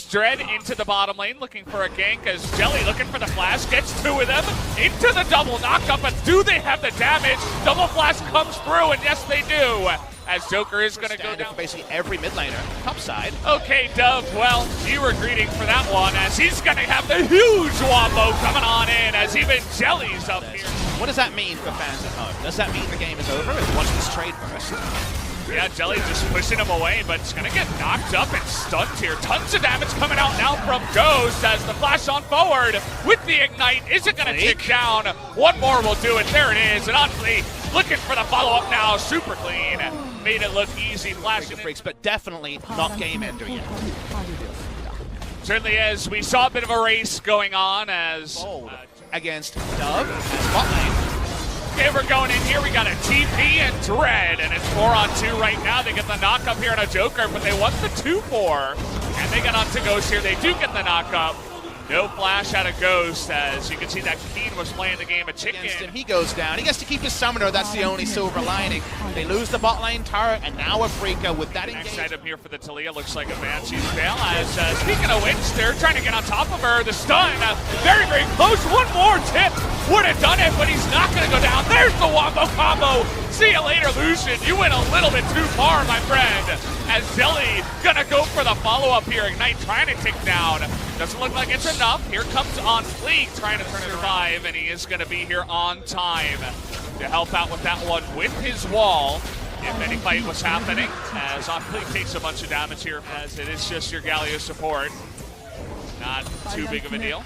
Dread into the bottom lane, looking for a gank as Jelly looking for the flash, gets two of them, into the double knockup, but do they have the damage? Double flash comes through, and yes they do, as Joker is going to go down. Basically every mid laner, top side. Okay, Dove, well, you were greeting for that one, as he's going to have the huge wombo coming on in, as even Jelly's up here. What does that mean for fans at home? Does that mean the game is over? Let's watch this trade first. Yeah, Jelly just pushing him away, but it's going to get knocked up and stunned here. Tons of damage coming out now from Ghost as the flash on forward with the Ignite. Is it going to tick down? One more will do it. There it is. And Afreeca looking for the follow-up now. Super clean. Made it look easy. Flashing Freecs, but definitely not game ender yet. Certainly is. We saw a bit of a race going on as... against Dove as bot lane. Okay, we're going in here. We got a TP and Dread, and it's 4-on-2 right now. They get the knock up here on a Joker, but they want the 2-4. And they get onto Ghost here. They do get the knock up. No flash out of Ghost, as you can see that Keen was playing the game of chicken. He goes down. He gets to keep his summoner. That's the only silver lining. They lose the bot lane turret, and now Afreeca with that engagement. Next item here for the Talia looks like a Banshee's Veil, as speaking of which, they're trying to get on top of her. The stun, very, very close. One more tip would have done it, but he's not going to go down. There's the wombo combo. See you later, Lucian. You went a little bit too far, my friend. As Jelly gonna go for the follow-up here. Ignite trying to tick down. Doesn't look like it's enough. Here comes Afreeca trying to survive, and he is gonna be here on time to help out with that one with his wall. If any fight was happening, as Afreeca takes a bunch of damage here, as it is just your Galio support. Not too big of a deal.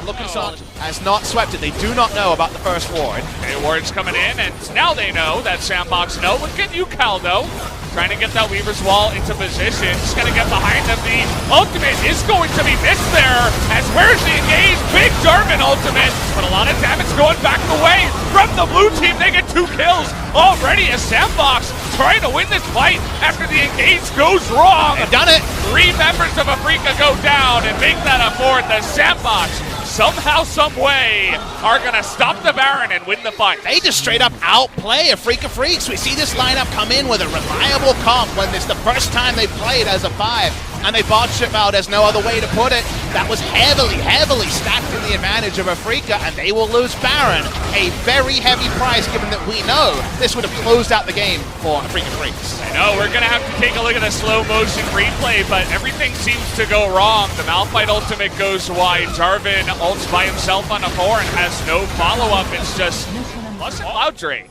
Looking solid. Has not swept it. They do not know about the first ward. Okay, ward's coming in, and now they know that Sandbox know. Look at you, Caldo. Trying to get that Weaver's Wall into position. Just going to get behind them. The ultimate is going to be missed there. As where's the engage? Big Jarvan ultimate. But a lot of damage going back the way from the blue team. They get 2 kills already as Sandbox trying to win this fight after the engage goes wrong. They've done it. 3 members of Afreeca go down and make that a 4th as Sandbox somehow, some way, are going to stop the Baron and win the fight. They just straight up outplay Afreeca Freecs. We see this lineup come in with a reliable comp when it's the first time they played as a 5. And they botched it out, there's no other way to put it. That was heavily, heavily stacked in the advantage of Afreeca, and they will lose Baron. A very heavy price, given that we know this would have closed out the game for Afreeca Freecs. I know, we're going to have to take a look at the slow motion replay, but everything seems to go wrong. The Malphite ultimate goes wide. Jarvan ults by himself on a 4 and has no follow-up. It's just plus Cloud Drake.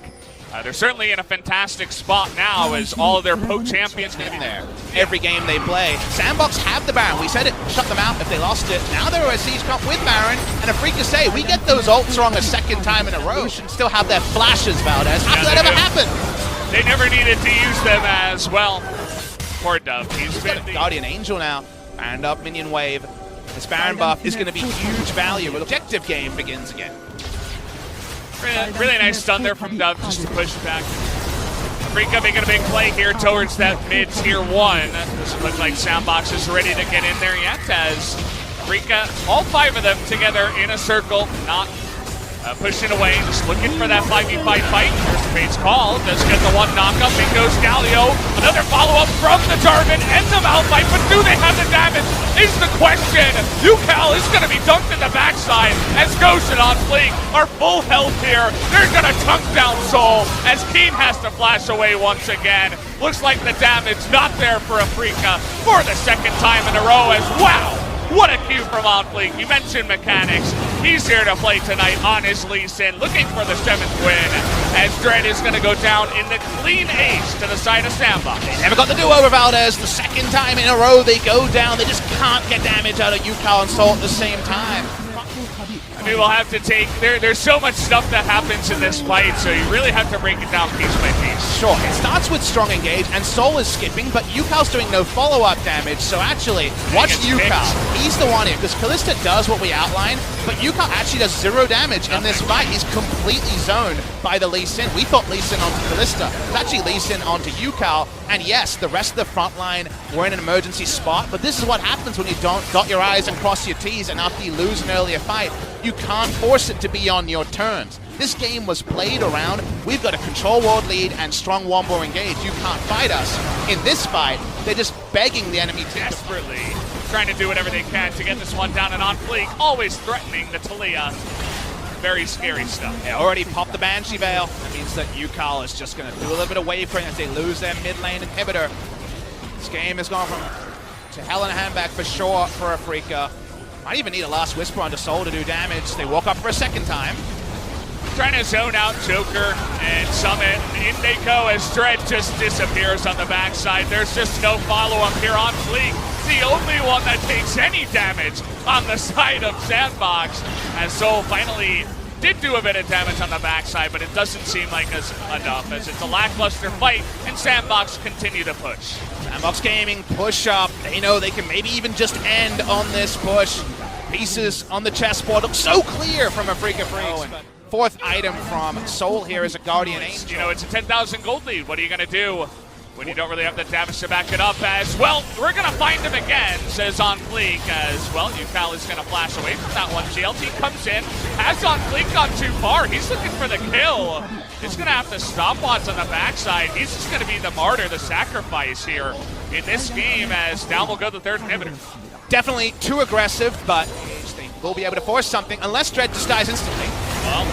They're certainly in a fantastic spot now as all of their champions in there. Every game they play. Sandbox have the Baron. We said it, shut them out if they lost it. Now they're a siege comp with Baron, and Afreeca say, we get those ults wrong a second time in a row. Should still have their flashes, Valdez. How did that ever happen? They never needed to use them as well. Poor Dove. He's been the Guardian Angel now. And up minion wave. This Baron buff is going to be huge value. Objective game begins again. Really nice stun there from Dove just to push it back. Afreeca making a big play here towards that mid tier 1. Doesn't look like Sandbox is ready to get in there yet as Afreeca, all 5 of them together in a circle, not pushing away, just looking for that 5v5 fight. Here's the fate's call, does get the 1 knockup, in goes Galio. Another follow-up from the Jarvan and the Malphite, but do they have the damage is the question. Ucal is going to be dunked in the backside as Ghost and Afreeca are full health here. They're going to tunk down Soul as Keen has to flash away once again. Looks like the damage not there for Afreeca for the 2nd time in a row as wow. What a cue from Afreeca. You mentioned mechanics. He's here to play tonight on his Lee Sin, looking for the 7th win, as Dread is going to go down in the clean ace to the side of Sandbox. They never got the do-over, Valdez. The 2nd time in a row they go down. They just can't get damage out of Ucal and Soul at the same time. I mean, we'll have to take, there's so much stuff that happens in this fight, so you really have to break it down piece by piece. Sure, it starts with strong engage, and Soul is skipping, but Ucal's doing no follow-up damage, so actually, watch Ucal. He's the one here, because Kalista does what we outlined, but Ucal actually does 0 damage in this fight. He's completely zoned by the Lee Sin. We thought Lee Sin onto Kalista. It's actually Lee Sin onto Ucal, and yes, the rest of the front line were in an emergency spot, but this is what happens when you don't dot your I's and cross your T's, and after you lose an earlier fight, you can't force it to be on your terms. this game was played around, we've got a control ward lead and strong wombo engage. You can't fight us. In this fight, they're just begging the enemy team desperately trying to do whatever they can to get this one down and on fleek, always threatening the Talia. Very scary stuff. They already popped the Banshee Veil. That means that UCal is just going to do a little bit of wave clearing as they lose their mid lane inhibitor. This game has gone to hell in a handbag for sure for Afreeca. Might even need a last Whisper onto Soul to do damage. They walk up for a second time. Trying to zone out Joker and Summit. In they go as Dread just disappears on the backside. There's just no follow-up here on Fleek. The only one that takes any damage on the side of Sandbox, as Soul finally did do a bit of damage on the backside, but it doesn't seem like enough, as it's a lackluster fight, and Sandbox continue to push. Sandbox Gaming push up. They know they can maybe even just end on this push. Pieces on the chessboard look so clear from Afreeca Freecs. Fourth item from Soul here is a Guardian Angel. You know, it's a 10,000 gold lead. What are you going to do when you don't really have the damage to back it up? As well, we're going to find him again, says On Fleek, as well, UCal is going to flash away from that one. GLT comes in, has On Fleek gone too far. He's looking for the kill. He's going to have to stopwatch on the backside. He's just going to be the martyr, the sacrifice here in this game, as down will go the third inhibitor. Definitely too aggressive, but they will be able to force something, unless Dread just dies instantly. Well,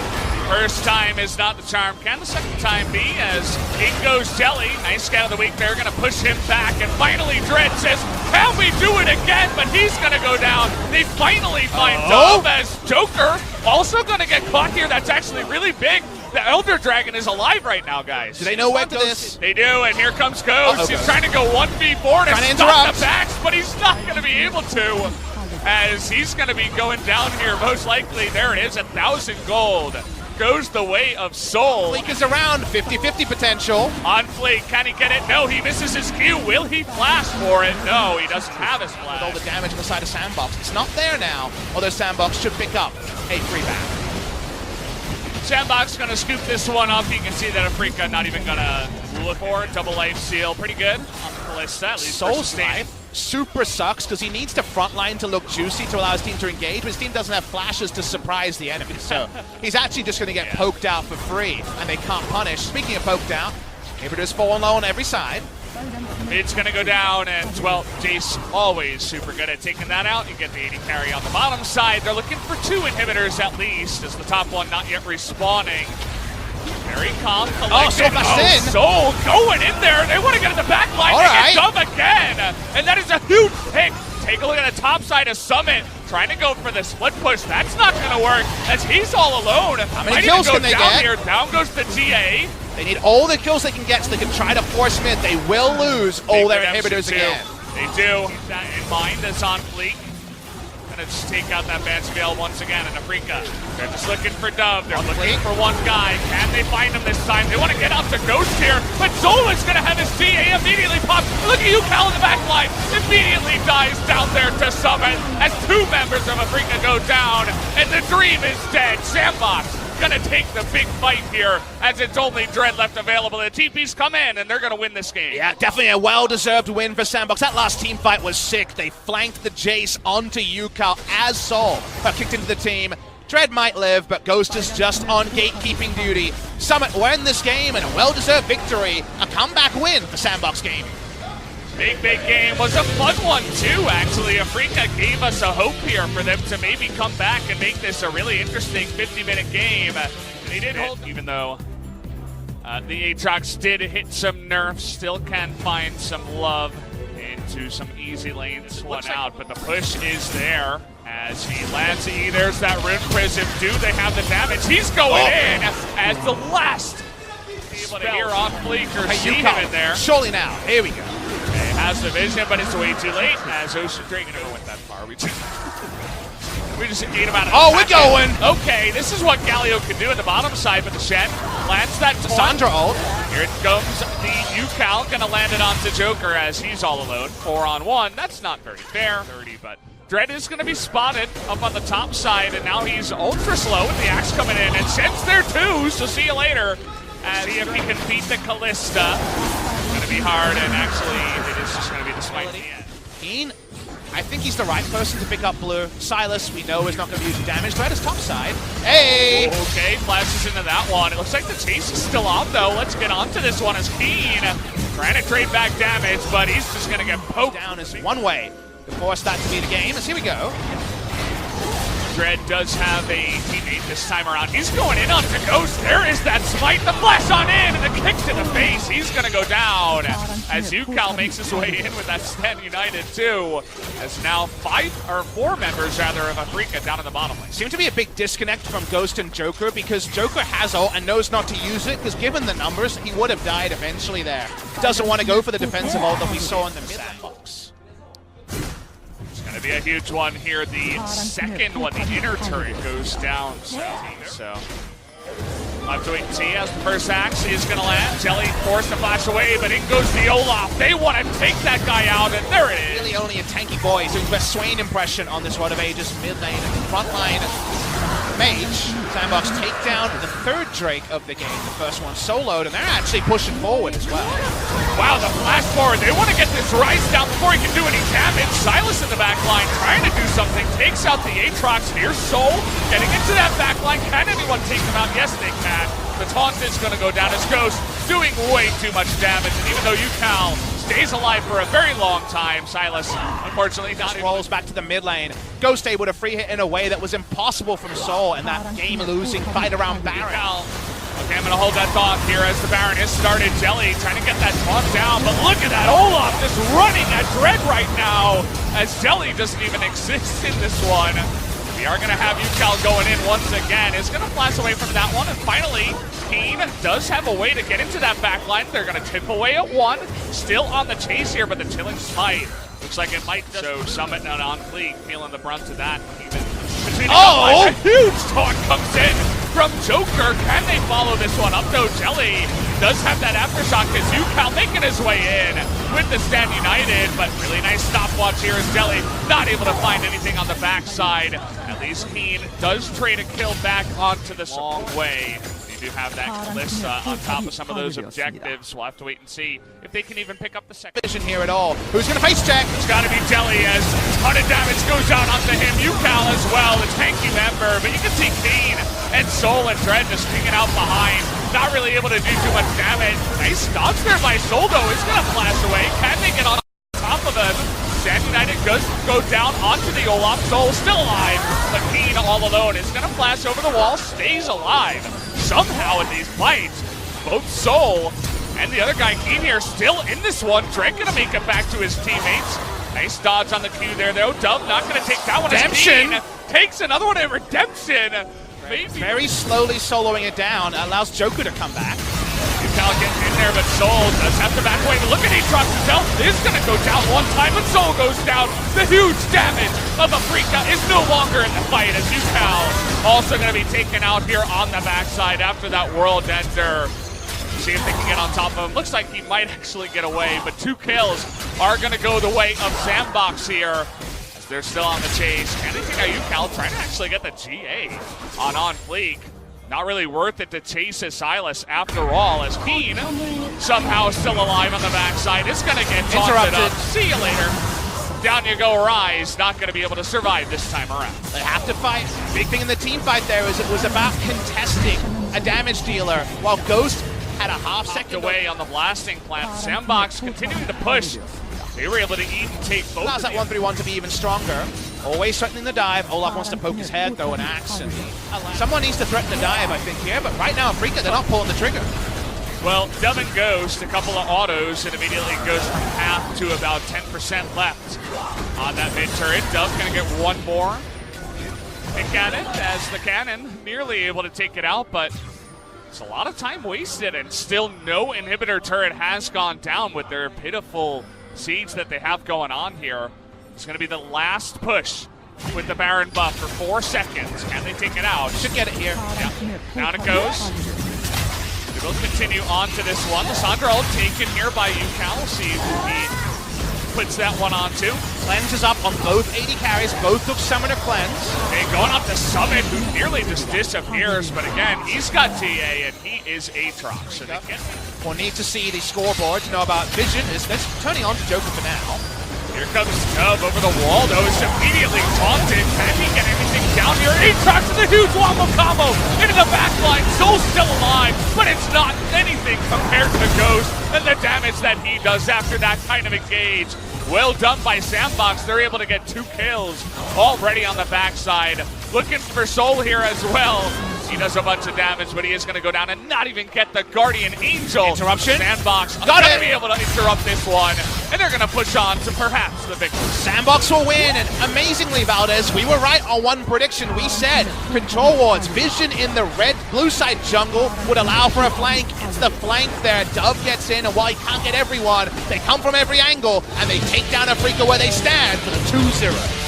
first time is not the charm. Can the second time be, as in goes Jelly. Nice scout of the week there, gonna push him back, and finally Dread says, can we do it again? But he's gonna go down. They finally find Dove, as Joker also gonna get caught here. That's actually really big. The Elder Dragon is alive right now, guys. Do they know when to this? They do, and here comes Ghost. He's trying to go 1v4 to stop the backs, but he's not gonna be able to, as he's going to be going down here most likely. There it is, 1,000 gold. Goes the way of Soul. Fleek is around, 50-50 potential. On Fleek, can he get it? No, he misses his Q. Will he flash for it? No, he doesn't have his flash. With all the damage on the side of Sandbox, it's not there now, although Sandbox should pick up a free back. Sandbox going to scoop this one up. You can see that Afreeca not even going to look for it. Double life seal, pretty good on the Callista, at least. Soul's life super sucks because he needs to frontline to look juicy to allow his team to engage, but his team doesn't have flashes to surprise the enemy, so he's actually just going to get poked out for free, and they can't punish. Speaking of poked out, Inhibitor's falling low on every side. Mid's going to go down, and, well, Jace always super good at taking that out. You get the 80 carry on the bottom side. They're looking for 2 inhibitors at least, as the top one not yet respawning. Very calm, collected. Soul going in there. They want to get in the back line. They get Dove again. And that is a huge pick. Take a look at the top side of Summit. Trying to go for the split push. That's not going to work, as he's all alone. How many kills can they get? Here. Down goes the TA. They need all the kills they can get so they can try to force mid. They will lose all their inhibitors again. They do. Keep that in mind. That's On Fleek. Gonna just take out that Banshee Veil once again, and Afreeca. They're just looking for Dove. They're looking for one guy. Can they find him this time? They want to get out to Ghost here, but Zolan's gonna have his TA immediately pop. Look at UCal in the back line. Immediately dies down there to Summit as 2 members of Afreeca go down, and the dream is dead. Sandbox gonna take the big fight here, as it's only Dread left available. The TPs come in, and they're gonna win this game. Yeah, definitely a well-deserved win for Sandbox. That last team fight was sick. They flanked the Jace onto UCal as Soul kicked into the team. Dread might live, but Ghost is just on gatekeeping duty. Summit win this game, and a well-deserved victory. A comeback win for Sandbox Gaming. Big game. Was a fun one too, actually. Afreeca gave us a hope here for them to maybe come back and make this a really interesting 50-minute game. They did hold, even though the Aatrox did hit some nerfs, still can find some love into some easy lanes one out, but the push is there as he lands the there's that Rune Prism. Do they have the damage? He's going in as the last able to hear On Fleek or see him in there. Surely now. Here we go. Has the vision, but it's way too late as Ocean Dragon never went that far. We just ate him out of we're going! Okay, this is what Galio can do at the bottom side, but the Shen lands that Sandra ult. Here it comes the UCal, gonna land it onto Joker as he's all alone. 4-on-1, that's not very fair. 30, but Dread is gonna be spotted up on the top side, and now he's ultra slow with the axe coming in, and Shen's there too, so see you later. See if he can beat the Callista. It's gonna be hard, and actually it is just gonna be the smite in the end. Keen, I think he's the right person to pick up blue. Silas, we know, is not going to be using damage. Red is top side. Hey! Okay, flashes into that one. It looks like the chase is still on, though. Let's get onto this one as Keen trying to trade back damage, but he's just going to get poked. Down is one way to force that to be the game, as here we go. Dread does have a teammate this time around. He's going in onto Ghost. There is that smite, the flash on in, and the kick to the face. He's going to go down as UCal makes his way in with that Stand United too. As now 4 members rather of Afreeca down in the bottom lane. Seems to be a big disconnect from Ghost and Joker because Joker has ult and knows not to use it because given the numbers, he would have died eventually there. Doesn't want to go for the defensive ult that we saw in the Sandbox. Gonna be a huge one here. The second one, the inner turret goes down. So I'll have to wait and see as the first axe is gonna land. Jelly forced to flash away, but in goes the Olaf. They want to take that guy out, and there it is. Really only a tanky boy. He's doing the best Swain impression on this Rod of Ages mid lane, front line. Mage, Sandbox take down the third Drake of the game. The first one soloed, and they're actually pushing forward as well. Wow, the flash forward. They want to get this Rise down before he can do any damage. Silas in the back line trying to do something. Takes out the Aatrox. Here's Soul getting into that back line. Can anyone take him out? Yes, they can. The taunt is going to go down as Ghost doing way too much damage. And even though UCal stays alive for a very long time, Silas, unfortunately, not rolls back to the mid lane. Ghost able to free hit in a way that was impossible from Soul in that game-losing fight around Baron. Okay, I'm going to hold that thought here as the Baron has started. Jelly trying to get that taunt down, but look at that Olaf just running at Dread right now as Jelly doesn't even exist in this one. We are going to have UCal going in once again. Is going to flash away from that one, and finally, Keen does have a way to get into that back line. They're going to tip away at one. Still on the chase here, but the Chilling Smite looks like it might show Summit and on Fleek feeling the brunt of that. A huge taunt comes in from Joker. Can they follow this one up? No, Jelly does have that aftershock as UCal making his way in with the Stand United, but really nice stopwatch here as Jelly not able to find anything on the backside. At least Keen does trade a kill back onto this long way. Do have that Kalista on top of some of those objectives. We'll have to wait and see if they can even pick up the second vision here at all. Who's going to face check? It's got to be Jelly as a ton of damage goes out onto him. UCal as well, the tanky member. But you can see Keen and Soul and Dread just hanging out behind. Not really able to do too much damage. Nice dodge there by Soul though. He's going to flash away. Can they get on top of him? Stand United does go down onto the Olaf. Soul still alive, but Keen all alone is going to flash over the wall. Stays alive. Somehow in these fights, both Soul and the other guy, Keen here, still in this one. Drake gonna make it back to his teammates. Nice dodge on the Q there, though. Dub not gonna take that one. Redemption takes another one at Redemption. Very slowly soloing it down, allows Joker to come back. UCal getting in there, but Soul does have to back away. But look at Aatrox himself. Is gonna go down one time, but Soul goes down. The huge damage of Afreeca is no longer in the fight as UCal also gonna be taken out here on the backside after that World Ender. See if they can get on top of him. Looks like he might actually get away, but 2 kills are gonna go the way of Sandbox here. They're still on the chase. And I think UCal trying to actually get the GA on Fleek. Not really worth it to chase his Silas after all, as Keen somehow still alive on the backside. Is going to get taunted up. See you later. Down you go, Rise. Not going to be able to survive this time around. They have to fight. Big thing in the team fight there is it was about contesting a damage dealer, while Ghost had a half-second away on the blasting plant. Sandbox continuing to push. They were able to even take both. Allows that 1-3-1 to be even stronger. Always threatening the dive. Olaf wants to poke his head, throw an axe. And someone needs to threaten the dive, I think, here. But right now, Afreeca, they're not pulling the trigger. Well, Dub and Ghost, a couple of autos, and immediately goes from half to about 10% left on that mid turret. Dub's going to get one more pick at it, as the cannon nearly able to take it out, but it's a lot of time wasted, and still no inhibitor turret has gone down with their pitiful siege that they have going on here. It's going to be the last push with the Baron buff for 4 seconds. Can they take it out? Should get it here. Yeah. Down it goes. They will continue on to this one. Lissandra ult taken here by UCal. We'll see who he puts that one onto. Cleanse is up on both AD carries. Both took Summoner Cleanse. Okay, going up to Summit, who nearly just disappears. But again, he's got TA, and he is Aatrox. So they can... We'll need to see the scoreboard to know about Vision. Is this turning on to Joker for now. Here comes Dub over the wall, though. It's immediately taunted. Can he get anything down here? He cracks the huge wombo combo into the backline. Soul's still alive, but it's not anything compared to Ghost and the damage that he does after that kind of engage. Well done by Sandbox. They're able to get 2 kills already on the backside. Looking for Soul here as well. He does a bunch of damage, but he is going to go down and not even get the Guardian Angel. Interruption. Sandbox Got going it. to be able to interrupt this one, and they're going to push on to perhaps the victory. Sandbox will win, and amazingly, Valdez, we were right on one prediction. We said Control Wards, vision in the red-blue side jungle would allow for a flank. It's the flank there. Dove gets in, and while he can't get everyone, they come from every angle, and they take down Afreeca where they stand for the 2-0.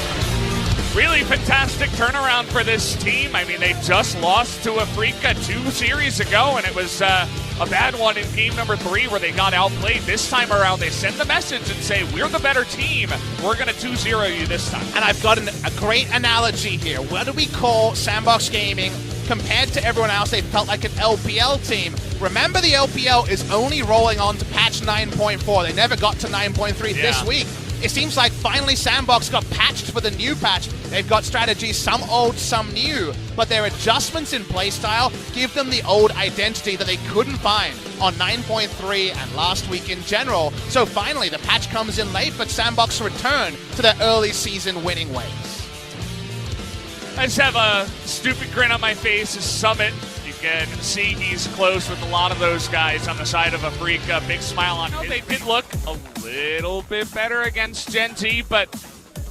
Really fantastic turnaround for this team. I mean, they just lost to Afreeca 2 series ago, and it was a bad one in game number 3 where they got outplayed. This time around, they send the message and say, we're the better team. We're going to 2-0 you this time. And I've got a great analogy here. What do we call Sandbox Gaming? Compared to everyone else, they felt like an LPL team. Remember, the LPL is only rolling on to patch 9.4. They never got to 9.3 this week. It seems like finally Sandbox got patched for the new patch. They've got strategies, some old, some new, but their adjustments in playstyle give them the old identity that they couldn't find on 9.3 and last week in general. So finally, the patch comes in late, but Sandbox return to their early season winning ways. I just have a stupid grin on my face as Summit. You can see he's close with a lot of those guys on the side of Afreeca. Big smile on his. They did look a little bit better against Gen Z, but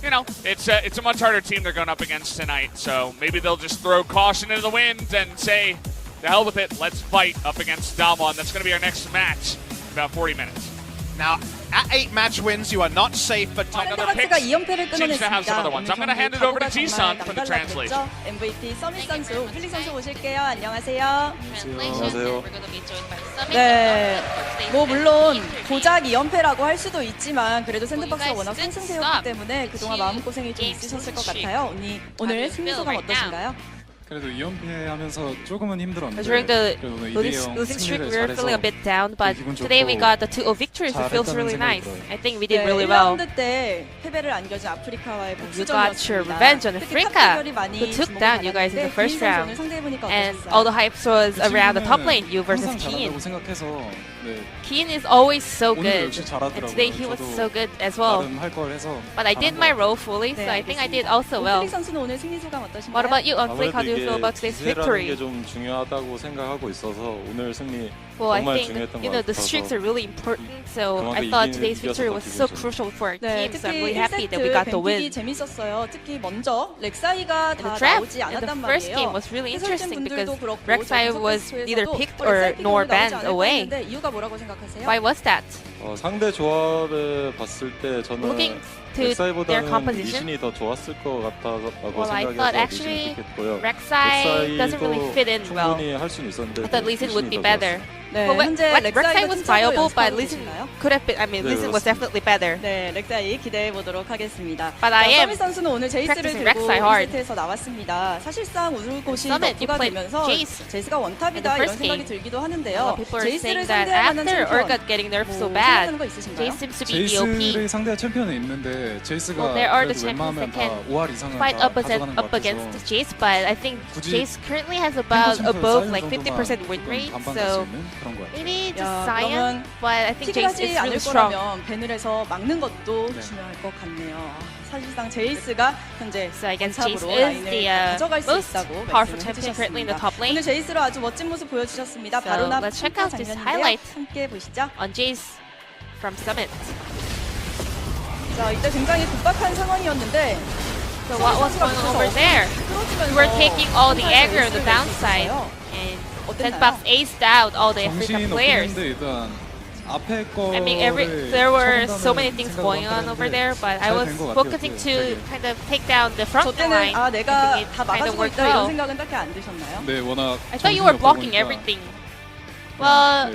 you know, it's a much harder team they're going up against tonight. So maybe they'll just throw caution into the wind and say, the hell with it, let's fight up against Dalmon. That's going to be our next match in about 40 minutes. Now, at 8 match wins, you are not safe for top. 샌드박스가 2연패를 Seems to have some other 끊어냈습니다. ones. I'm going to hand it over to Ji-sun for the translation. MVP 서밋 선수, 플릭 선수 오실게요. 안녕하세요. 안녕하세요. 네, 뭐 물론 고작 2연패라고 할 수도 있지만 그래도 샌드박스가 워낙 상승세였기 때문에 그동안 마음고생이 좀 있으셨을 것 같아요. 오늘 승리 소감 어떠신가요? 그래도 2연패 하면서 조금은 힘들었는데 During the 그래도 오늘 losing streak, we were 승리를 feeling a bit down, but 기분 today we 좋고 got the 2-0 victories. It feels really 잘했다는 nice. 생각이 들어요. I think we did 네, really well. 1라운드 때 패배를 안겨준 아프리카와의 You got your revenge on Afreeca, who took down you guys in the first round. And all the hype was around the top lane, you versus 항상 Keen. 잘한다고 생각해서 네, Keen is always so 오늘 good, 역시 and 잘하더라고요. today he was 저도 so good as well. 나름 할 걸 해서 But I did my role fully, so I think I did also well. 플릭 선수는 오늘 승리 소감 어떠신가요? What about you, Afreeca? How do you feel about today's victory? 게 좀 중요하다고 생각하고 있어서 오늘 승리 Well, I 정말 think 중요했던 것 the 같아서 streaks are really important, so 그만큼 I thought 이기는 today's victory was so 이겨서 crucial for our 네, team, so I'm 특히 really happy that we 1세트 got the win. 뱅픽이 재밌었어요. 특히 먼저 렉사이가 The 다 draft 나오지 in the 않았단 first game 말이에요. was really interesting because 해설진분들도 그렇고 Rek'Sai 저희 was either 콘서트에서도 picked or 렉사이 nor 나오지 banned 않을까 away. 했는데 이유가 뭐라고 생각하세요? Why was that? 상대 조합을 봤을 때 저는 Looking to their 렉사이보다는 composition, 리신이 더 좋았을 것 같다고 well, I thought 생각해서 actually 리신을 픽했고요. Rek'Sai doesn't really fit in well. 충분히 할 수는 있었는데 I thought Lee Sin would be 리신이 더 better. 좋았어요. 네, Well, 현재 Rek'Sai was viable, but Lee Sin 계신가요? could have been. I mean, 네, Lee Sin was 그렇습니다. definitely better. 네, 렉사이 기대해 보도록 하겠습니다. But I am 서밋 선수는 오늘 제이스를 practicing 들고 Rek'Sai hard. 1세트에서 나왔습니다. 사실상 우르곳이 Summit, you 너프가 played 되면서 Jace 제이스가 in 원탑이다 the 이런 first 생각이 game. 들기도 A lot 하는데요. of people are 제이스를 saying that 상대할 만한 after 챔피언 Urgot getting nerfed so 뭐 bad, 생각하는 거 있으신가요? Jace seems to be the OP. 제이스를 상대할 챔피언은 있는데 제이스가 Well, there are the 그래도 champions 웬만하면 that can 다 5할 이상은 fight 다 up 가져가는 것 against 같아서 Jace, but I think 굳이 Jace currently has about above like 50% win rate, 반반 갈수 so 있는 그런 거 같아요. maybe just 야, Sion, 그러면 but I think 킥을 Jace 하지 is really 않을 strong. 거라면 밴을 해서 막는 것도 네. 중요할 것 같네요. 사실상 제이스가 현재 So I guess Jace 원탑으로 is 라인을 the 가져갈 수 most 있다고 powerful 말씀을 champion currently in the 해주셨습니다. top lane. 오늘 제이스로 아주 멋진 모습 보여주셨습니다. So 바로 나 let's check out this 장면인데요. highlight. 함께 보시죠. On Jace from Summit. 자, 이때 굉장히 급박한 상황이었는데 So what was going on over there? We were taking all the aggro on the downside, and Sandbox aced out all the Afreeca 정신 players. 없는데 일단 앞에 거 I mean, there were so many things going on over there, but I was focusing to kind of take down the 저 front 때는 line. 아 I 내가 think it 다 kind of 막아주고 worked 있다 이런 well. 생각은 딱히 안 드셨나요? 네, 워낙 I thought you were 정신이 blocking 없다 보니까 everything. Well,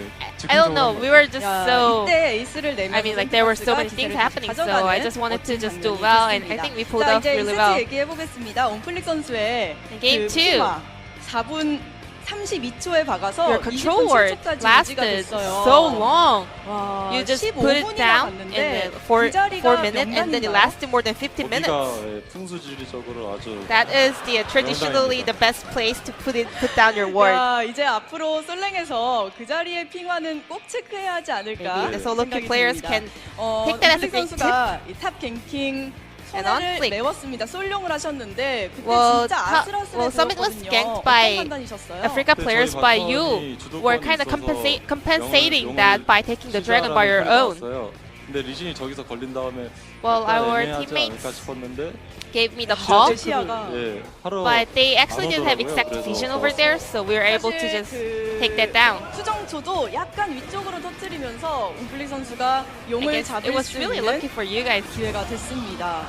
I don't know. We were just 야, so. 이때 에이스를 내면서 I mean, like there were so many things happening, so I just wanted to just do well, and I think we pulled 자, off 이제 really 2세트 well. 얘기해 보겠습니다. 온플릭 선수의 Game 그 two. 피마 4분 32초에 박아서 Your control word 27초까지 유지가 lasted 됐어요. so long. 와, You just put it 15분이나 down 갔는데 for 그 자리가 4 minutes and then it 명단인가요? lasted more than 15 minutes. 거기가 풍수지리적으로 아주 That is the traditionally the best place to put down your word. 야, 이제 앞으로 솔랭에서 그 자리의 핑화는 꼭 체크해야 하지 않을까 The solo queue 생각이 players 듭니다. can take that as a 플릭 great 선수가 이탑 갱킹 And on 손해를 flick. 메웠습니다. 솔룡을 하셨는데 그때 Well, 진짜 아슬아슬해 Summit was 보였거든요. ganked 어떤 by 판단이셨어요? Afreeca players by you were kind of compensating that by taking the dragon by your own. 근데 리신이 저기서 걸린 다음에 Well, our 애매하지 teammates 않을까 싶었는데 gave me the call, 제시아가 예, 하러 but they actually didn't have 오더라고요. exact 그래서 vision over there, so we were able to 사실 just 그 take that down. 수정초도 약간 위쪽으로 터뜨리면서 옴플릭 선수가 I 용을 guess 잡을 it was 수 really 있는 lucky for you guys. 기회가 됐습니다.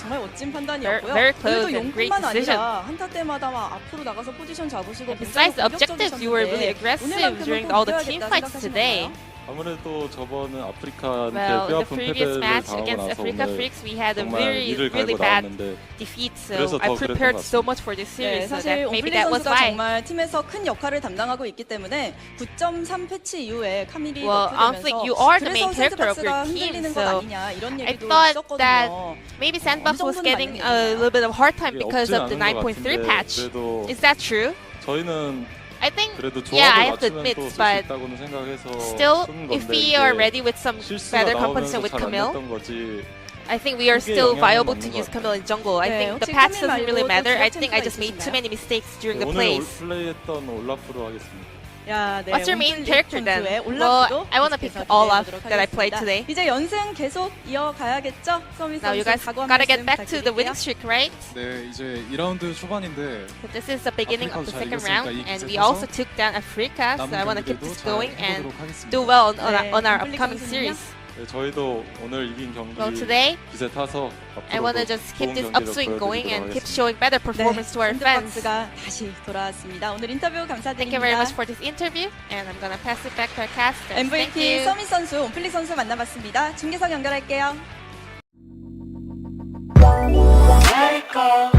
정말 멋진 판단이었고요. Very close 그래도 and great 용뿐만 decision. 아니라 한타 때마다 막 앞으로 나가서 포지션 잡으시고 And besides the objectives, you were really aggressive during all the team fights today. 아무래도 저번은 아프리카한테 Well, in the 뼈아픈 previous 패배를 match 당하고 against 나서 Afreeca 오늘 Freecs, we had a 정말 really, 이를 really 갈고 bad 나왔는데 defeat, 그래서 so I 더 그랬던 prepared 것 so much for this 네, series, so 사실 that maybe 옴플릭 that was 선수가 why. 정말 팀에서 큰 역할을 담당하고 있기 때문에 9.3 패치 이후에 카밀이 Well, honestly, 너프되면서 you are the 그래서 main character of 샌드박스가 your team, 흔들리는 것 so 아니냐 이런 I 얘기도 thought that 있었거든요. maybe Sandbox was 정도는 getting 맞는 a little bit of hard time 이게 because 없진 of the 않은 것 9.3 같은데 patch. 그래도 Is that true? 저희는 I think, 그래도 yeah, 조합을 I have to 맞추면 admit, 또 쓸 수 but 있다고는 생각해서 still, 쓰는 if 건데 we are 이게 ready with some 실수가 better 나오면서 compensation with 잘 안 Camille, 됐던 거지. I think we are 그게 still 영향은 viable to 없는 것 use 같아요. Camille in jungle. I 네, think the 혹시 patch 카밀 doesn't really 말고 matter. 또 I think I 지역 just made too 챔프가 many mistakes during the 오늘 plays. 플레이했던 올라프로 하겠습니다. 야, 네, What's your main 옴플릭 character then? 선수의 Well, 올라프도 I want to pick 계속해서 Olaf 기대해보도록 that I played 하겠습니다. today. 이제 연승 계속 이어가야겠죠? 서밋 Now you 선수 guys 각오 한 gotta 말씀 get back to the 부탁드릴게요. winning streak, right? 네, 이제 2라운드 초반인데 So this is the beginning of the 잘 second 이겼으니까 round, 이 and 기세 we 타서 also took down Afreeca, so 남은 I want to keep 경기들도 this 잘 going and 해보도록 하겠습니다. do well on 네, our 옴플릭 upcoming 선수는요? series. 네, 저희도 오늘 이긴 경기 Well, today 기세 타서 I want to 앞으로도 just keep 좋은 this 경기를 upswing going 보여드리도록 and keep 하겠습니다. showing better performance to our fans. 샌드박스가 다시 돌아왔습니다. 오늘 인터뷰 감사드립니다. Thank you very much for this interview, and I'm gonna pass it back to our casters. Thank MVP you. 서밋 선수, 옴플릭 선수 만나봤습니다. 중계석 연결할게요. Let it go.